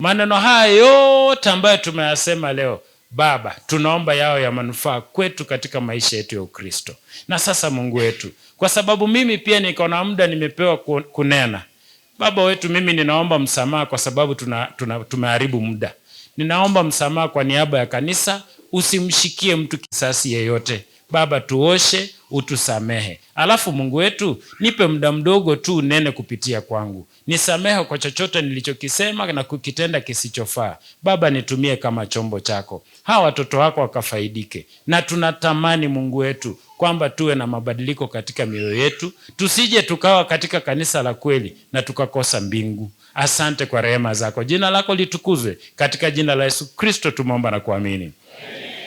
Maneno haya yote ambayo tumeyasema leo, Baba, tunaomba yao ya manufaa kwetu katika maisha yetu ya Ukristo. Na sasa Mungu wetu, kwa sababu mimi pia niko na muda nimepewa kunena, Baba wetu, mimi ninaomba msamaha kwa sababu tumeharibu muda. Ninaomba msamaha kwa niaba ya kanisa, usimshikie mtu kisasi yeyote. Baba, tuoshe, utusamehe. Alafu Mungu wetu, nipe muda mdogo tu nene kupitia kwangu. Nisamehe kwa chochote nilichokisema na kukitenda kisichofaa. Baba, nitumie kama chombo chako. Hawa watoto wako wakafaidike. Na tunatamani Mungu wetu kwamba tuwe na mabadiliko katika mioyo yetu. Tusije tukawa katika kanisa la kweli na tukakosa mbingu. Asante kwa rehema zako. Jina lako litukuzwe. Katika jina la Yesu Kristo tumeomba na kuamini.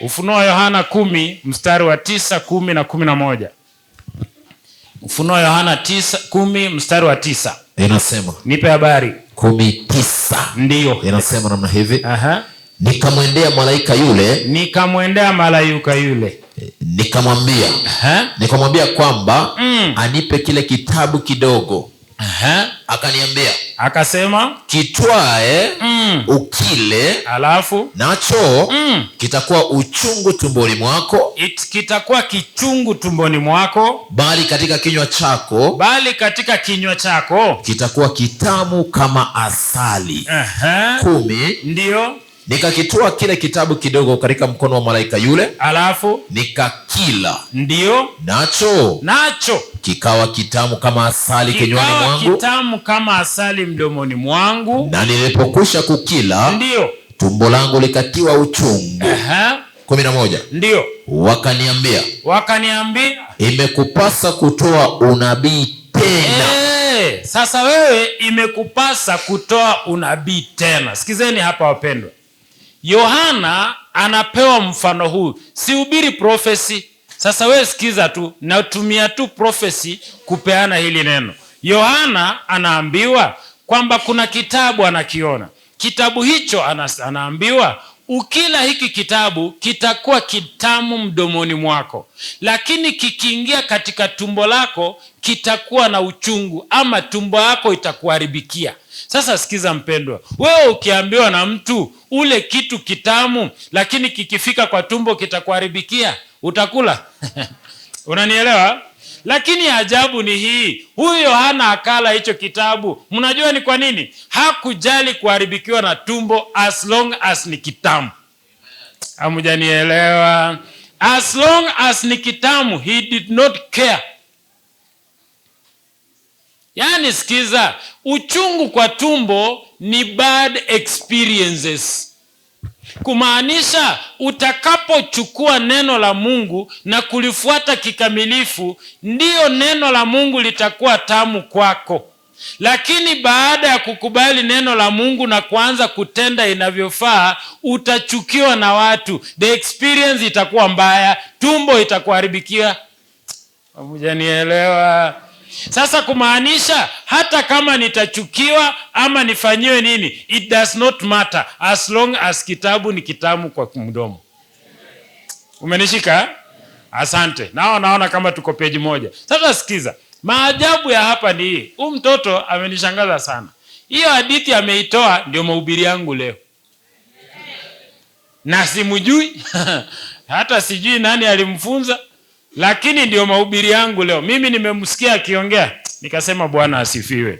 Ufunuo Yohana 10 mstari wa 9, 10 na 11. Ufunuo Yohana 10 mstari wa 9. Inasema. Nipe habari. 10:9. Ndiyo. Inasema namna hivi. Aha. Nikamwendea malaika yule. Nikamwambia kwamba anipe kile kitabu kidogo. Akaniambia. Akasema. Kitwae ukile. Alafu. Nacho kitakuwa uchungu tumboni mwako. Kitakuwa kichungu tumboni mwako. Bali katika kinywa chako. Kitakuwa kitamu kama asali. 10. Ndiyo. Nikakitoa kile kitabu kidogo katika mkono wa malaika yule. Alafu. Nikakila. Ndiyo. Nacho kikawa kitamu kama asali kinywani mwangu. Kitamu kama asali mdomoni mwangu. Na nilipokwisha kukila. Ndiyo. Tumbo langu likatiwa uchungu. 11. Ndiyo. Wakaniambia. Imekupasa kutoa unabii tena. Sasa wewe imekupasa kutoa unabii tena. Sikizeni hapa wapendwa. Yohana anapewa mfano huu. Sihubiri prophecy. Sasa wewe sikiza tu, natumia tu prophecy kupeana hili neno. Yohana anaambiwa kwamba kuna kitabu anakiona. Kitabu hicho anaambiwa ukila hiki kitabu kitakuwa kitamu mdomoni mwako, lakini kikiingia katika tumbo lako kitakuwa na uchungu, ama tumbo yako itakuharibikia. Sasa sikiza mpendwa, wewe ukiambiwa na mtu ule kitu kitamu lakini kikifika kwa tumbo kitakuharibikia, utakula? Unanielewa? Lakini ajabu ni hii, huyu Yohana akala hicho kitabu. Mnajua ni kwa nini? Hakujali kuharibikiwa na tumbo as long as ni kitamu. Hamjanielewa? As long as ni kitamu, he did not care. Yaani sikiza, uchungu kwa tumbo ni bad experiences. Kumaanisha utakapochukua neno la Mungu na kulifuata kikamilifu, ndiyo neno la Mungu litakuwa tamu kwako. Lakini baada ya kukubali neno la Mungu na kuanza kutenda inavyofaa, utachukiwa na watu. The experience itakuwa mbaya, tumbo itakuharibikia. Hamjanielewa? Sasa kumaanisha hata kama nitachukiwa ama nifanyiwe nini, it does not matter as long as kitabu ni kitamu kwa mdomo. Umenishika? Asante. Naona kama tuko peji moja. Sasa sikiza, maajabu ya hapa ni hii. Huyu mtoto amenishangaza sana. Hiyo hadithi ameitoa ndio mahubiri yangu leo. Na simjui hata sijui nani alimfunza, lakini ndio mahubiri yangu leo. Mimi nimemsikia akiongea, nikasema Bwana asifiwe.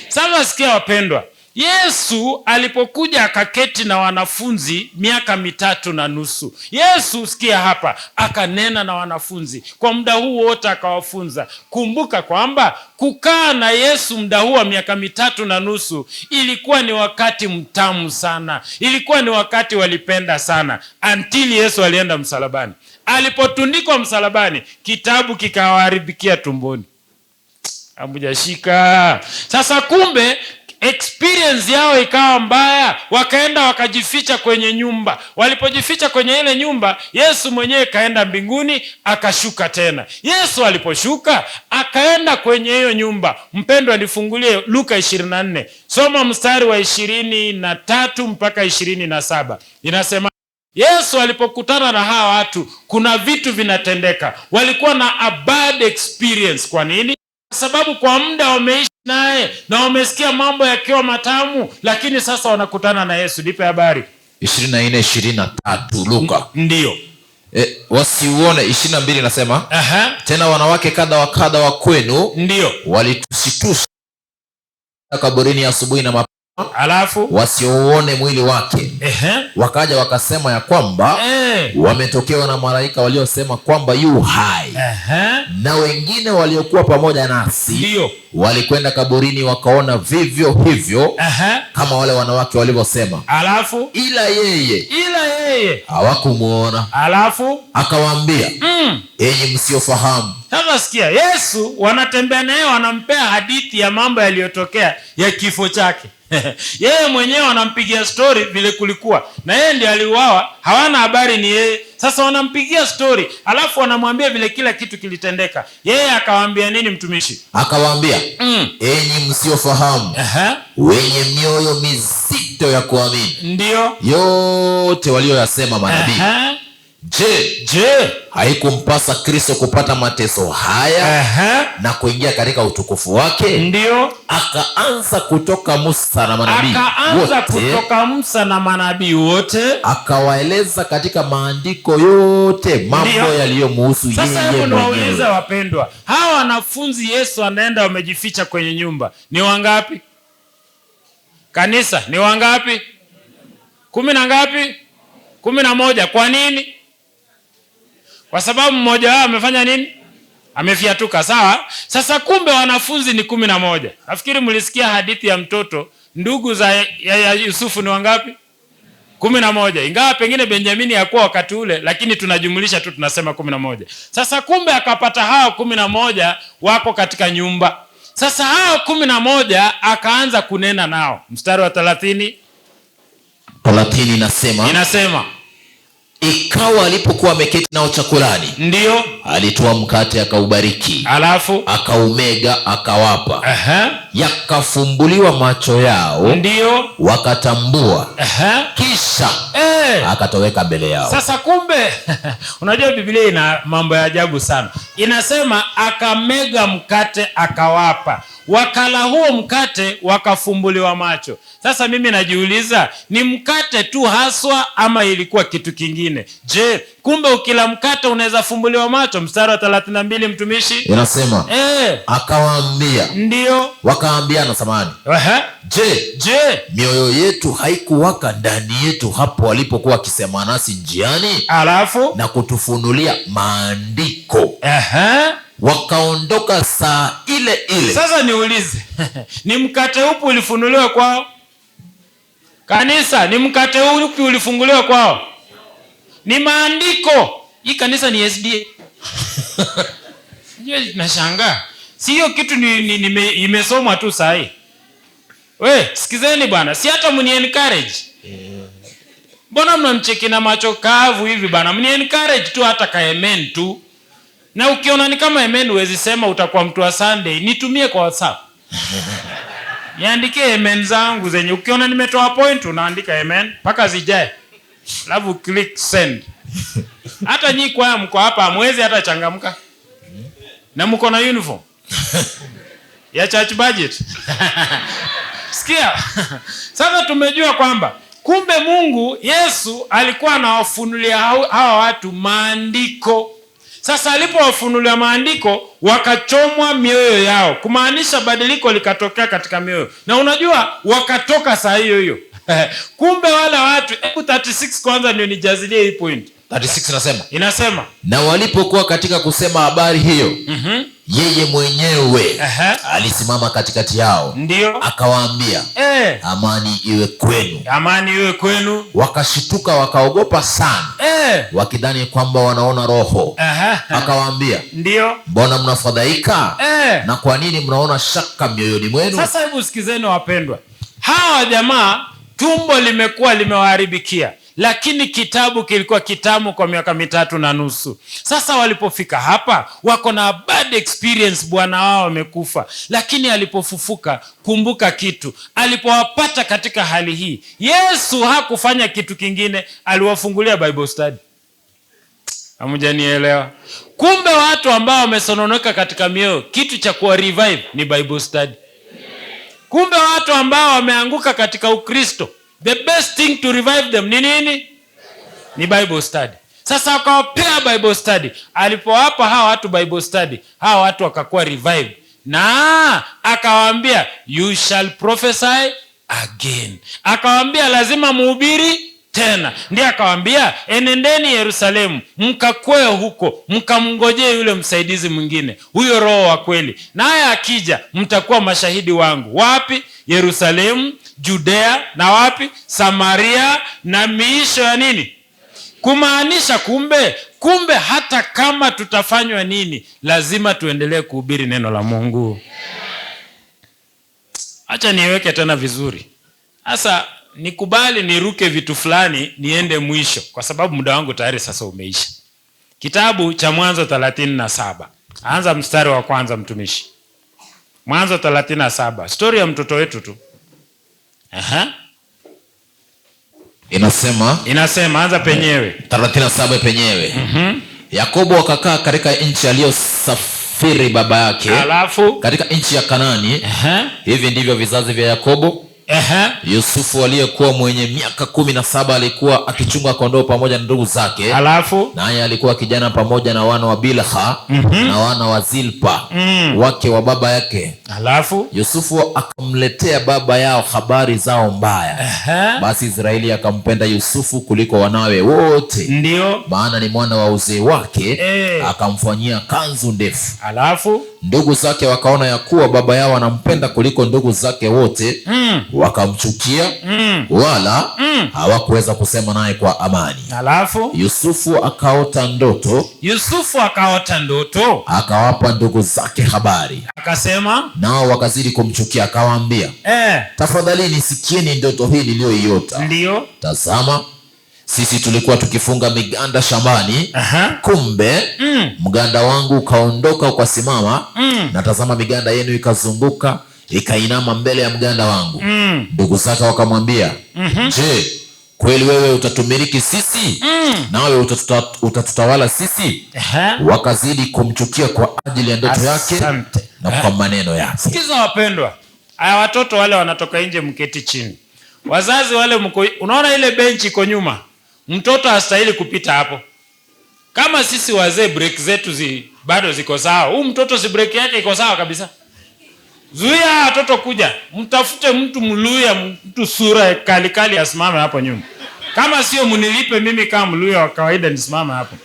Sasa sikia wapendwa, Yesu alipokuja akaketi na wanafunzi miaka 3.5. Yesu, sikia hapa, akanena na wanafunzi kwa muda huu wote akawafunza. Kumbuka kwamba kukaa na Yesu muda huu wa miaka 3.5 ilikuwa ni wakati mtamu sana. Ilikuwa ni wakati walipenda sana, until Yesu alienda msalabani. Alipotundikwa msalabani, kitabu kikawaharibikia tumboni. Hamjashika? Sasa kumbe experience yao ikawa mbaya, wakaenda wakajificha kwenye nyumba. Walipojificha kwenye ile nyumba, Yesu mwenyewe kaenda mbinguni akashuka tena. Yesu aliposhuka akaenda kwenye hiyo nyumba. Mpendwa, nifungulie Luka 24. Soma mstari wa 23 mpaka 27. Inasema Yesu alipokutana na hawa watu, kuna vitu vinatendeka. Walikuwa na a bad experience. Kwa nini? Kwa sababu kwa muda wameishi naye na wamesikia mambo yakiwa matamu, lakini sasa wanakutana na Yesu. Nipe habari. 24:23 Luka. Ndio. Wasiuone. 22 nasema, tena wanawake kadha wa kadha wa kwenu ndio walitusitusha kaburini asubuhi na mapema, alafu wasiuone mwili wake. Wakaja wakasema ya kwamba wametokewa na malaika waliosema kwamba yu hai. Na wengine waliokuwa pamoja nasi ndio walikwenda kaburini wakaona vivyo hivyo kama wale wanawake walivyosema, alafu ila yeye hawakumuona. Alafu akawaambia, enyi msiofahamu. Sasa sikia, Yesu wanatembea naye, wanampea hadithi ya mambo yaliyotokea ya kifo chake. Yeye mwenyewe wanampigia story vile kulikuwa na yeye ndiye aliuawa, hawana habari ni yeye. Sasa wanampigia story, alafu wanamwambia vile kila kitu kilitendeka. Yeye akawaambia nini mtumishi? Akawaambia, enyi msiofahamu, wenye mioyo mizito ya kuamini ndio yote walioyasema manabii. Je, haikumpasa Kristo kupata mateso haya na kuingia katika utukufu wake? Ndio. Akaanza kutoka Musa na manabii wote, akawaeleza katika maandiko yote mambo yaliyomhusu yeye mwenyewe. Sasa hebu niwaulize wapendwa, hawa wanafunzi Yesu anaenda wamejificha kwenye nyumba, ni wangapi? Kanisa ni wangapi? 10 na ngapi? 11. Kwa nini? Kwa sababu mmoja wao amefanya nini? Amefiatuka, sawa? Sasa kumbe wanafunzi ni 11. Nafikiri mlisikia hadithi ya mtoto, ndugu za ya Yusufu ni wangapi? 11. Ingawa pengine Benjamini hakuwa wakati ule, lakini tunajumlisha tu tunasema 11. Sasa kumbe akapata hao 11 wako katika nyumba. Sasa hao 11 akaanza kunena nao. Mstari wa 30 inasema, ikawa alipokuwa ameketi nao chakulani, ndio alitoa mkate akaubariki, alafu akaumega akawapa. Yakafumbuliwa macho yao, ndio wakatambua. Kisha akatoweka mbele yao. Sasa kumbe unajua Biblia ina mambo ya ajabu sana. Inasema akamega mkate akawapa, wakala huo mkate wakafumbuliwa macho. Sasa mimi najiuliza, ni mkate tu haswa ama ilikuwa kitu kingine? Je, kumbe ukila mkate unaweza fumbuliwa macho? Mstari wa 32 mtumishi inasema, akawaambia, ndio wakaambiana samani, je, mioyo yetu haikuwaka ndani yetu hapo walipokuwa wakisema nasi njiani, alafu na kutufunulia maandiko? Wakaondoka saa ile ile. Sasa niulize, ni mkate upi ulifunuliwa kwao? Kanisa, ni mkate upi ulifunguliwa kwao? Ni maandiko. Hii kanisa ni SDA. Nashangaa. Si hiyo kitu imesomwa tu saa hii. Sikizeni bwana, si hata mni encourage. Mbona mnamcheki na macho kavu hivi bwana? Mni encourage tu hata ka amen tu. Na ukiona ni kama amen huwezi sema utakuwa mtu wa Sunday, nitumie kwa WhatsApp. Niandikie amen zangu zenye ukiona nimetoa point unaandika amen mpaka zijae. Alafu click send. Hata nyinyi kwa mko hapa hamwezi hata changamka. Na mko na uniform ya church budget. Sikia. Sasa tumejua kwamba kumbe Mungu Yesu alikuwa anawafunulia hawa watu maandiko. Sasa alipowafunulia maandiko wakachomwa mioyo yao, kumaanisha badiliko likatokea katika mioyo. Na unajua wakatoka saa hiyo hiyo. Kumbe wale watu, 36 kwanza ndio nijazilie hii point. 36 inasema, na walipokuwa katika kusema habari hiyo, yeye mwenyewe alisimama katikati yao, ndio akawaambia, amani iwe kwenu. Amani iwe kwenu. Wakashituka wakaogopa sana, wakidhani kwamba wanaona roho. Akawaambia, ndio, mbona mnafadhaika? Na kwa nini mnaona shaka mioyoni mwenu? Sasa hebu sikizeni wapendwa, hawa jamaa tumbo limekuwa limewaharibikia, lakini kitabu kilikuwa kitamu kwa miaka 3.5. Sasa walipofika hapa wako na bad experience, bwana wao amekufa, lakini alipofufuka, kumbuka kitu, alipowapata katika hali hii, Yesu hakufanya kitu kingine, aliwafungulia Bible study. Hamjanielewa? Kumbe watu ambao wamesononeka katika mioyo, kitu cha kuwa revive ni Bible study. Kumbe watu ambao wameanguka katika Ukristo, the best thing to revive them ni nini? Ni Bible study. Sasa akawapea Bible study. Alipowapa hawa watu Bible study, hawa watu wakakuwa revived. Na akawaambia you shall prophesy again. Akawaambia lazima mhubiri tena. Ndiye akawaambia enendeni Yerusalemu, mkakwe huko, mkamngojee yule msaidizi mwingine, huyo Roho wa kweli. Naye akija mtakuwa mashahidi wangu. Wapi? Yerusalemu, Judea na wapi? Samaria na miisho ya nini? Kumaanisha kumbe hata kama tutafanywa nini, lazima tuendelee kuhubiri neno la Mungu. Acha niweke tena vizuri. Sasa nikubali niruke vitu fulani niende mwisho, kwa sababu muda wangu tayari sasa umeisha. Kitabu cha Mwanzo 37. Anza mstari wa kwanza mtumishi. Mwanzo 37. Story ya mtoto wetu tu. Inasema anza penyewe. 37 penyewe. Yakobo akakaa katika nchi aliyosafiri baba yake. Alafu katika nchi ya Kanaani. Hivi ndivyo vizazi vya Yakobo. Yusufu aliyekuwa mwenye miaka 17 alikuwa akichunga kondoo pamoja na ndugu zake. Alafu naye alikuwa kijana pamoja na wana wa Bilha na wana wa Zilpa wake wa baba yake. Alafu Yusufu akamletea baba yao habari zao mbaya. Basi Israeli akampenda Yusufu kuliko wanawe wote. Ndio maana ni mwana wa uzee wake. Akamfanyia kanzu ndefu. Alafu ndugu zake wakaona ya kuwa baba yao anampenda kuliko ndugu zake wote. Wakamchukia wala hawakuweza kusema naye kwa amani. Alafu Yusufu akaota ndoto, akawapa ndugu zake habari, akasema, nao wakazidi kumchukia. Akawaambia, tafadhali nisikieni ndoto hii niliyoiota. Ndio, tazama, sisi tulikuwa tukifunga miganda shambani. Kumbe mganda wangu ukaondoka ukasimama, na tazama miganda yenu ikazunguka ikainama mbele ya mganda wangu. Ndugu zake wakamwambia, je, kweli wewe utatumiliki sisi? Nawe utatutawala sisi? Wakazidi kumchukia kwa ajili ya ndoto yake na kwa maneno yake. Sikiza wapendwa, haya watoto wale wanatoka nje, mketi chini. Wazazi wale unaona ile benchi iko nyuma, mtoto hastahili kupita hapo. Kama sisi wazee break zetu bado ziko sawa, huyu mtoto si break yake iko sawa kabisa. Zuia watoto kuja, mtafute mtu mluya, mtu sura kalikali asimame hapo nyuma. Kama sio mnilipe mimi kama mluya wa kawaida nisimame hapo.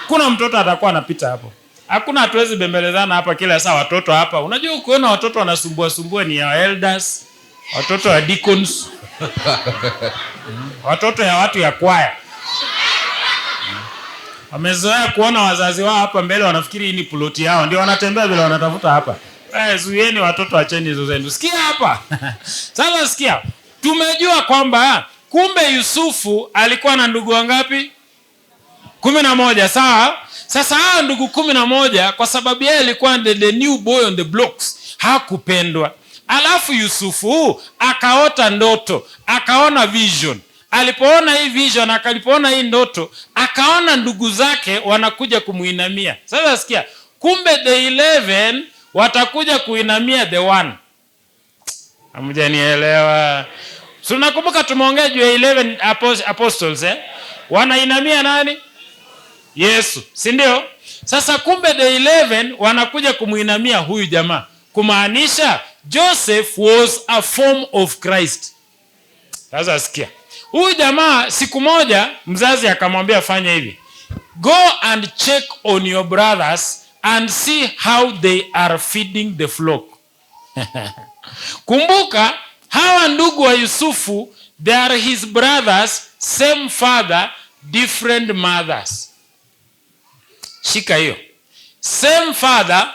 Kuna mtoto atakuwa anapita hapo. Hakuna, hatuwezi bembelezana hapa kila saa watoto hapa. Unajua ukiona watoto wanasumbua ni ya elders, watoto wa deacons, watoto ya watu ya kwaya. Wamezoea kuona wazazi wao hapa mbele, wanafikiri hii ni ploti yao, ndio wanatembea vile wanatafuta hapa. Zuieni watoto, acheni hizo zenu. Sikia hapa. Sasa sikia. Tumejua kwamba kumbe Yusufu alikuwa na ndugu wangapi? 11, sawa? Sasa hao ndugu 11, kwa sababu yeye alikuwa the new boy on the blocks, hakupendwa. Alafu Yusufu akaota ndoto, akaona vision. Alipoona hii vision, akalipoona hii ndoto, akaona ndugu zake wanakuja kumuinamia. Sasa sikia, kumbe the 11 watakuja kuinamia the one. Hamjanielewa? So nakumbuka tumeongea juu ya 11 apostles wanainamia nani? Yesu, si ndio? Sasa kumbe the 11 wanakuja kumuinamia huyu jamaa. Kumaanisha Joseph was a form of Christ. Sasa sikia. Huyu jamaa siku moja mzazi akamwambia fanya hivi. Go and check on your brothers and see how they are feeding the flock. Kumbuka hawa ndugu wa Yusufu, they are his brothers, same father, different mothers. Shika hiyo. Same father,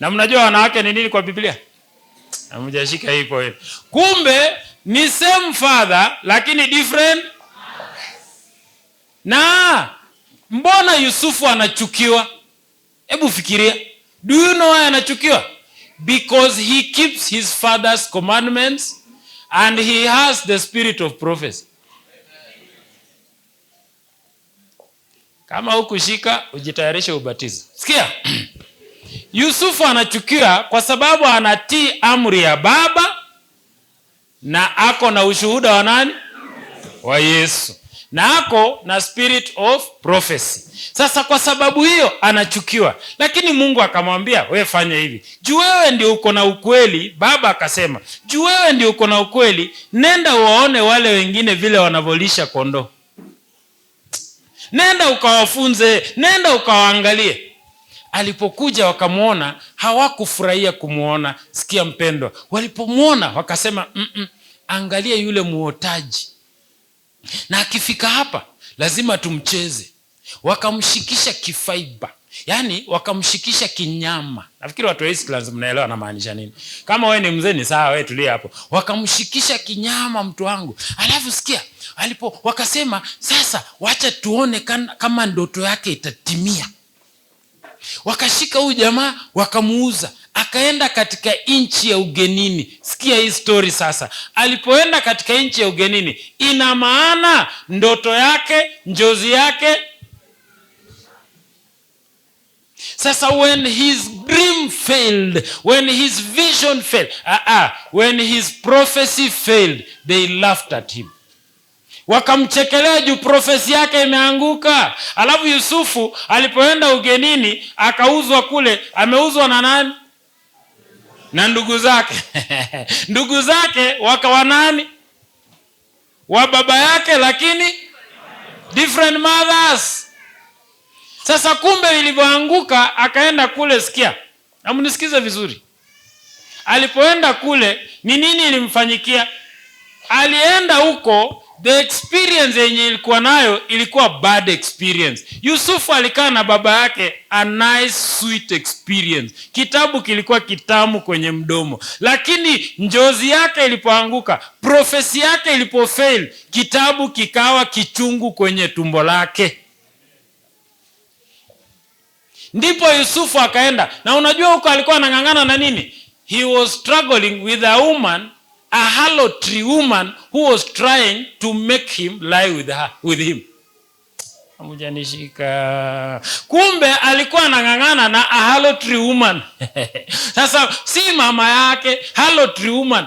na mnajua wanawake ni nini kwa Biblia? Hamjashika hii point. Kumbe ni same father lakini different. Na mbona Yusufu anachukiwa? Hebu fikiria. Do you know why anachukiwa? Because he keeps his father's commandments and he has the spirit of prophecy. Kama hukushika, ujitayarishe ubatizo. Sikia. Yusufu anachukia kwa sababu anatii amri ya baba na ako na ushuhuda wa nani? Wa Yesu. Na ako na spirit of prophecy. Sasa kwa sababu hiyo anachukiwa. Lakini Mungu akamwambia, wewe fanya hivi. Juu wewe ndio uko na ukweli. Baba akasema, juu wewe ndio uko na ukweli, nenda waone wale wengine vile wanavolisha kondoo. Nenda ukawafunze, nenda ukawaangalie. Alipokuja wakamuona, hawakufurahia kumuona. Sikia mpendwa, walipomuona wakasema, angalia yule muotaji. Na akifika hapa lazima tumcheze. Wakamshikisha kifaiba, yaani wakamshikisha kinyama. Nafikiri watu wa Eastlands mnaelewa na maanisha nini. Kama wewe ni mzee ni sawa, wewe tulia hapo. Wakamshikisha kinyama mtu wangu. Alafu sikia, wakasema sasa wacha tuone kama ndoto yake itatimia. Wakashika huyu jamaa wakamuuza, akaenda katika nchi ya ugenini. Sikia hii story sasa. Alipoenda katika nchi ya ugenini, ina maana ndoto yake, njozi yake. Sasa when his dream failed, when his vision failed, when his prophecy failed, they laughed at him. Wakamchekelea juu profesi yake imeanguka. Alafu Yusufu alipoenda ugenini akauzwa kule, ameuzwa na nani? Na ndugu zake. Ndugu zake wakawa nani? Wa baba yake, lakini different mothers. Sasa kumbe ilivyoanguka akaenda kule, sikia. Amunisikize vizuri. Alipoenda kule ni nini ilimfanyikia? Alienda huko, the experience yenye ilikuwa nayo ilikuwa bad experience. Yusufu alikaa na baba yake, a nice sweet experience. Kitabu kilikuwa kitamu kwenye mdomo. Lakini njozi yake ilipoanguka, profesi yake ilipofail, kitabu kikawa kichungu kwenye tumbo lake. Ndipo Yusufu akaenda. Na unajua huko alikuwa anang'ang'ana na nini? He was struggling with a woman, a harlotry woman who was trying to make him lie with him. Amujanishika. Kumbe alikuwa anang'ang'ana na a harlotry woman. Sasa si mama yake, harlotry woman.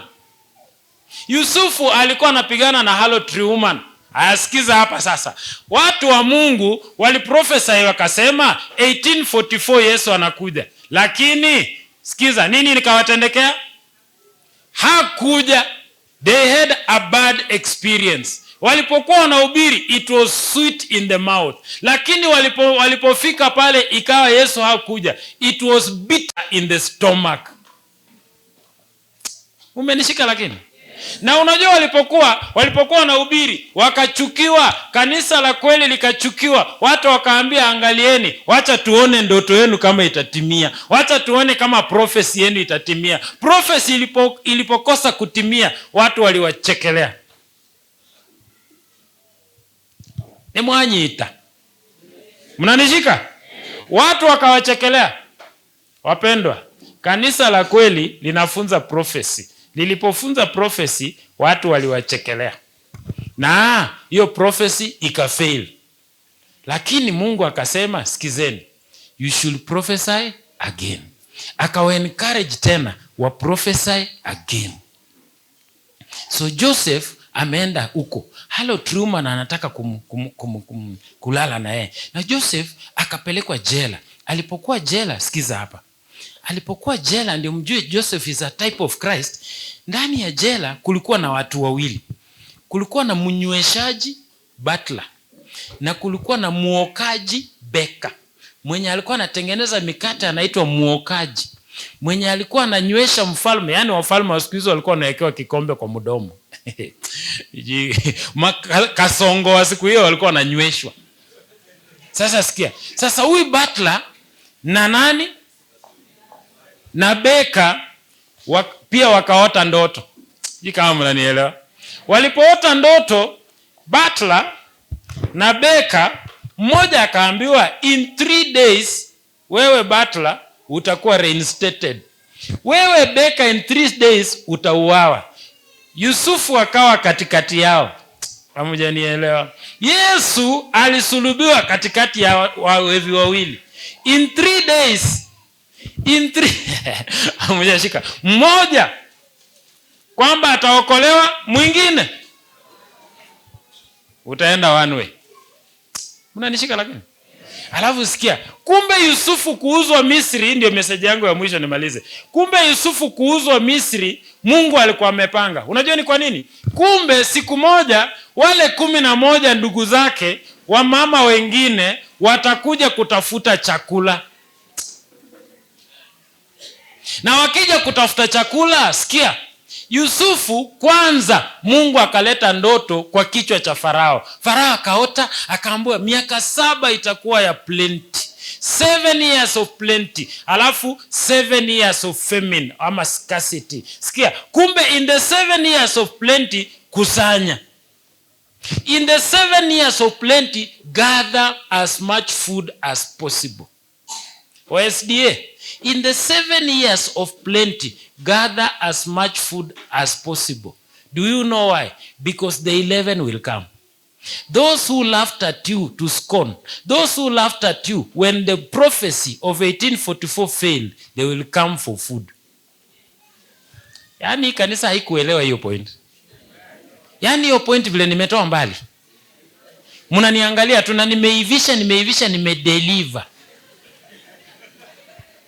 Yusufu alikuwa anapigana na harlotry woman. Asikiza hapa sasa. Watu wa Mungu waliprofesi wakasema 1844 Yesu anakuja. Lakini sikiza nini nikawatendekea? Hakuja. They had a bad experience. Walipokuwa wanahubiri it was sweet in the mouth. Lakini walipofika pale ikawa Yesu hakuja. It was bitter in the stomach. Umenishika lakini? Na unajua walipokuwa wanahubiri wakachukiwa, kanisa la kweli likachukiwa. Watu wakaambia, angalieni, wacha tuone ndoto yenu kama itatimia. Wacha tuone kama prophecy yenu itatimia. Prophecy ilipokosa kutimia, watu waliwachekelea. Ni mwanyita. Mnanishika? Watu wakawachekelea. Wapendwa, kanisa la kweli linafunza prophecy. Lilipofunza prophecy, watu waliwachekelea. Na hiyo prophecy ikafail. Lakini Mungu akasema, sikizeni, you should prophesy again. Akawa encourage tena wa prophesy again. So Joseph ameenda huko. Halo Truman anataka kulala na yeye. Na Joseph akapelekwa jela. Alipokuwa jela, sikiza hapa. Alipokuwa jela, ndio mjue Joseph is a type of Christ. Ndani ya jela kulikuwa na watu wawili. Kulikuwa na mnyweshaji butler, na kulikuwa na muokaji beka. Mwenye alikuwa anatengeneza mikate anaitwa muokaji. Mwenye alikuwa ananywesha mfalme, yani wafalme wa siku hizo walikuwa wanawekewa kikombe kwa mdomo. Kasongo wa siku hiyo walikuwa wananyweshwa. Sasa sikia. Sasa huyu butler na nani? Na beka pia wakaota ndoto. Hii kama mnanielewa. Walipoota ndoto, butler na beka, mmoja akaambiwa, in 3 days wewe butler utakuwa reinstated. Wewe beka in 3 days utauawa. Yusufu akawa katikati yao. Hamjanielewa. Yesu alisulubiwa katikati ya wawevi wawili. In 3 days in 3 ameshashika mmoja kwamba ataokolewa, mwingine utaenda one way. Mnanishika lakini? Alafu sikia, kumbe Yusufu kuuzwa Misri, ndio message yangu ya mwisho nimalize. Kumbe Yusufu kuuzwa Misri, Mungu alikuwa amepanga. Unajua ni kwa nini? Kumbe siku moja wale 11 ndugu zake wa mama wengine watakuja kutafuta chakula. Na wakija kutafuta chakula, sikia, Yusufu kwanza Mungu akaleta ndoto kwa kichwa cha Farao. Farao akaota, akaambiwa miaka 7 itakuwa ya plenty. 7 years of plenty. Alafu 7 years of famine ama scarcity. Sikia, kumbe in the 7 years of plenty kusanya. In the 7 years of plenty gather as much food as possible. OSDA, in the 7 years of plenty, gather as much food as possible. Do you know why? Because the 11 will come. Those who laughed at you to scorn, those who laughed at you when the prophecy of 1844 failed, they will come for food. Yaani kanisa haikuelewa hiyo point. Yaani hiyo point vile nimetoa mbali. Mnaniangalia tu na nimeivisha, nimedeliver.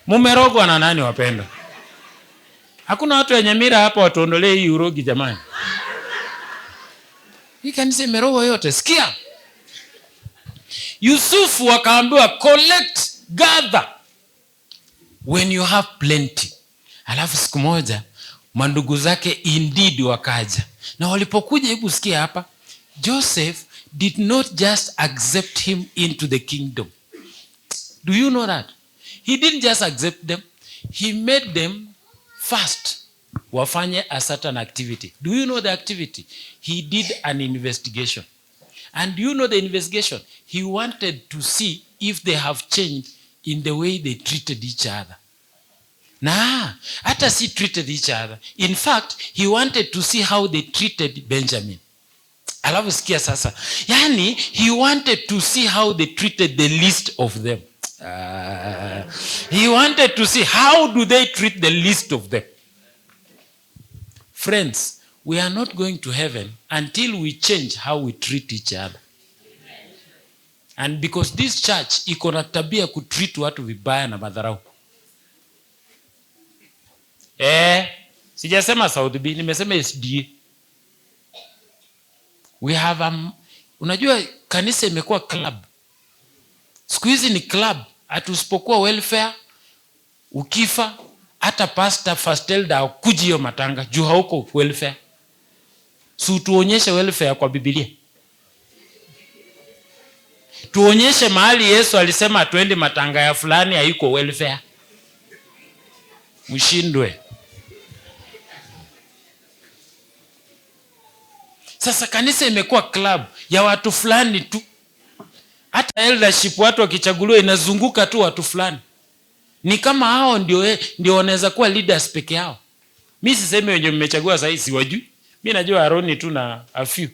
Mumerogwa na nani wapenda? Hakuna watu wa Nyamira hapa watuondolee hii urogi jamani. Hii kanisa imerogwa yote. Sikia. Yusufu akaambiwa collect, gather when you have plenty. Alafu siku moja mandugu zake indeed wakaja. Na walipokuja, hebu sikia hapa. Joseph did not just accept him into the kingdom. Do you know that? He didn't just accept them. He made them first wafanye a certain activity. Do you know the activity? He did an investigation. And do you know the investigation? He wanted to see if they have changed in the way they treated each other. Na hata si treated each other. In fact, he wanted to see how they treated Benjamin. Alafu sikia sasa. Yani, he wanted to see how they treated the least of them. He wanted to see how do they treat the least of them. Friends, we are not going to heaven until we change how we treat each other. And because this church iko na tabia kutreat watu vibaya na madharau. Sijasema South B, nimesema SDA. We have unajua kanisa imekuwa club. Siku hizi ni club. Atusipokuwa welfare, ukifa, hata pastor first elder kuji hiyo matanga, juu hauko welfare. So tuonyeshe welfare kwa Biblia. Tuonyeshe mahali Yesu alisema atuende matanga ya fulani haiko welfare. Mshindwe. Sasa kanisa imekuwa club ya watu fulani tu. Hata eldership watu wakichaguliwa inazunguka tu watu fulani. Ni kama hao ndio wanaweza kuwa leaders peke yao. Mimi sisemi wenye mmechagua sasa hivi siwajui. Mimi najua Aroni tu na a few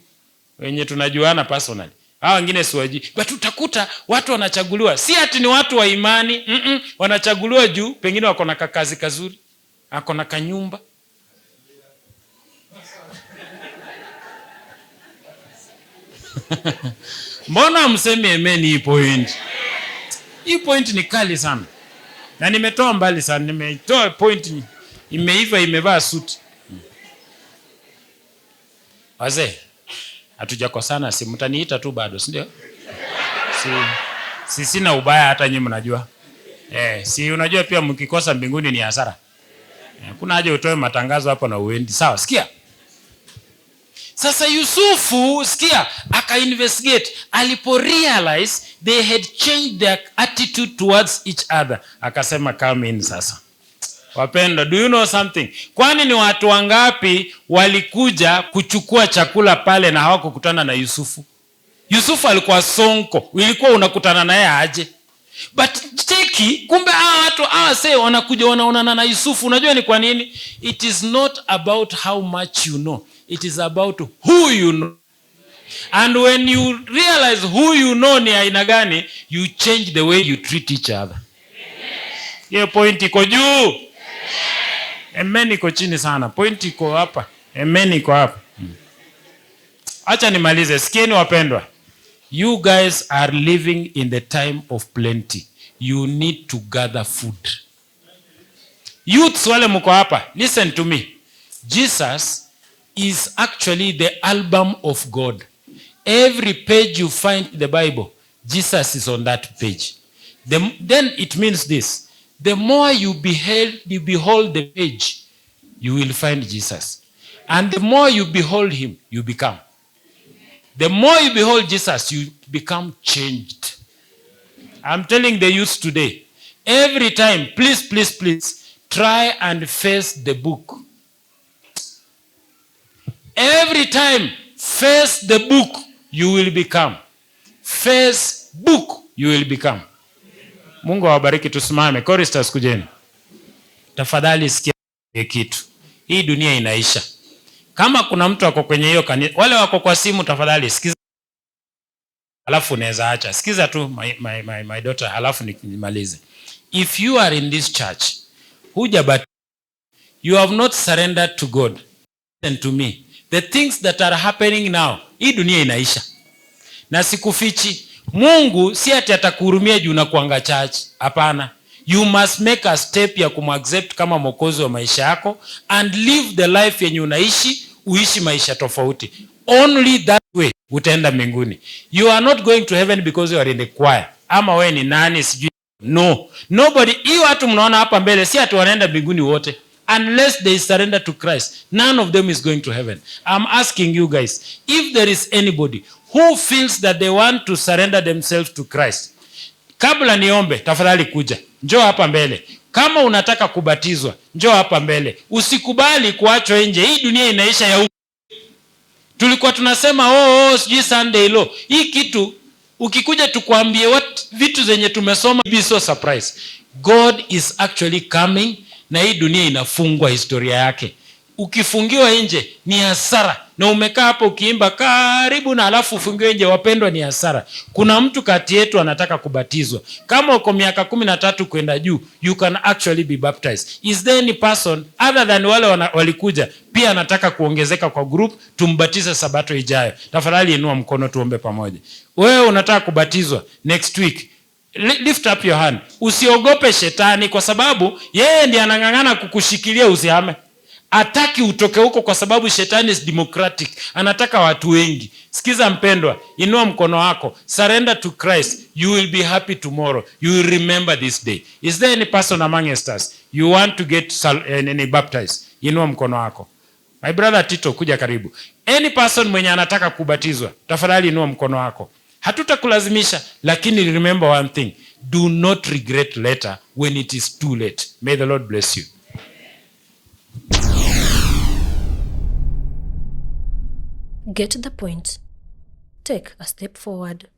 wenye tunajuana personally. Hao wengine siwajui. But utakuta watu wanachaguliwa si ati ni watu wa imani, wanachaguliwa juu pengine wako na kakazi kazuri, ako na kanyumba. Mbona mseme amen hii point? Hii point ni kali sana. Na nimetoa mbali sana, nimetoa point imeiva imevaa suti. Wazee, hatujakosana, si mtaniita tu bado, si ndio? Sina ubaya hata nyinyi mnajua. Si unajua pia mkikosa mbinguni ni hasara. Kuna haja utoe matangazo hapo na uendi. Sawa, sikia. Sasa Yusufu, sikia, aka-investigate. Alipo-realize they had changed their attitude towards each other. Akasema come in sasa. Wapenda, do you know something? Kwani ni watu wangapi walikuja kuchukua chakula pale na hawakukutana na Yusufu? Yusufu alikuwa sonko. Ulikuwa unakutana naye aje? But cheki, kumbe hawa watu say wanakuja wanaonana na Yusufu. Unajua ni kwa nini? It is not about how much you know. It is about who you know. And when you realize who you know ni aina gani, you change the way you treat each other. Hiyo point iko juu. Amen iko chini sana. Point iko hapa. Amen iko hapa. Acha nimalize. Sikieni wapendwa. You guys are living in the time of plenty. You need to gather food. Youths wale mko hapa, listen to me. Jesus is actually the album of God. Every page you find in the Bible, Jesus is on that page. Then it means this. The more you behold the page, you will find Jesus. And the more you behold him, you become. The more you behold Jesus, you become changed. I'm telling the youth today, every time, please, try and face the book. Every time, face the book, you will become. Face book, you will become. Mungu awabariki, tusimame. Choristers kujeni. Tafadhali sikia kitu. Hii dunia inaisha. Kama kuna mtu wako kwenye hiyo kanisa, wale wako kwa simu tafadhali sikiza. Alafu unaweza acha. Sikiza tu my daughter, alafu nimalize. If you are in this church, but you have not surrendered to God, listen to me. The things that are happening now, hii dunia inaisha. Na sikufichi, Mungu si ati atakuhurumia juu unakuanga church. Hapana. You must make a step ya kumaccept kama mwokozi wa maisha yako and live the life yenye unaishi, uishi maisha tofauti. Only that way utaenda mbinguni. You are not going to heaven because you are in the choir. Ama wewe ni nani sijui. No. Nobody, hiyo watu mnaona hapa mbele si ati wanaenda mbinguni wote. Unless they surrender to Christ, none of them is going to heaven. I'm asking you guys, if there is anybody who feels that they want to surrender themselves to Christ, kabla niombe, tafadhali kuja. Njoo hapa mbele. Kama unataka kubatizwa, njoo hapa mbele. Usikubali kuachwa nje. Hii dunia inaisha ya huko. Tulikuwa tunasema sijui Sunday law. Hii kitu ukikuja tukwambie vitu zenye tumesoma, be so surprised. God is actually coming na hii dunia inafungwa historia yake. Ukifungiwa nje ni hasara. Na umekaa hapo ukiimba karibu na alafu ufungiwe nje, wapendwa, ni hasara. Kuna mtu kati yetu anataka kubatizwa. Kama uko miaka 13 kwenda juu, you can actually be baptized. Is there any person other than wale walikuja pia anataka kuongezeka kwa group, tumbatize Sabato ijayo? Tafadhali inua mkono tuombe pamoja. Wewe unataka kubatizwa next week, lift up your hand. Usiogope shetani kwa sababu yeye ndiye anang'ang'ana kukushikilia usihame. Ataki utoke huko kwa sababu shetani is democratic. Anataka watu wengi. Sikiza mpendwa, inua mkono wako. Surrender to Christ. You will be happy tomorrow. You will remember this day. Is there any person among us you want to get baptized? Inua mkono wako. My brother Tito, kuja karibu. Any person mwenye anataka kubatizwa, tafadhali inua mkono wako. Hatutakulazimisha, lakini remember one thing. Do not regret later when it is too late. May the Lord bless you. Get the point. Take a step forward.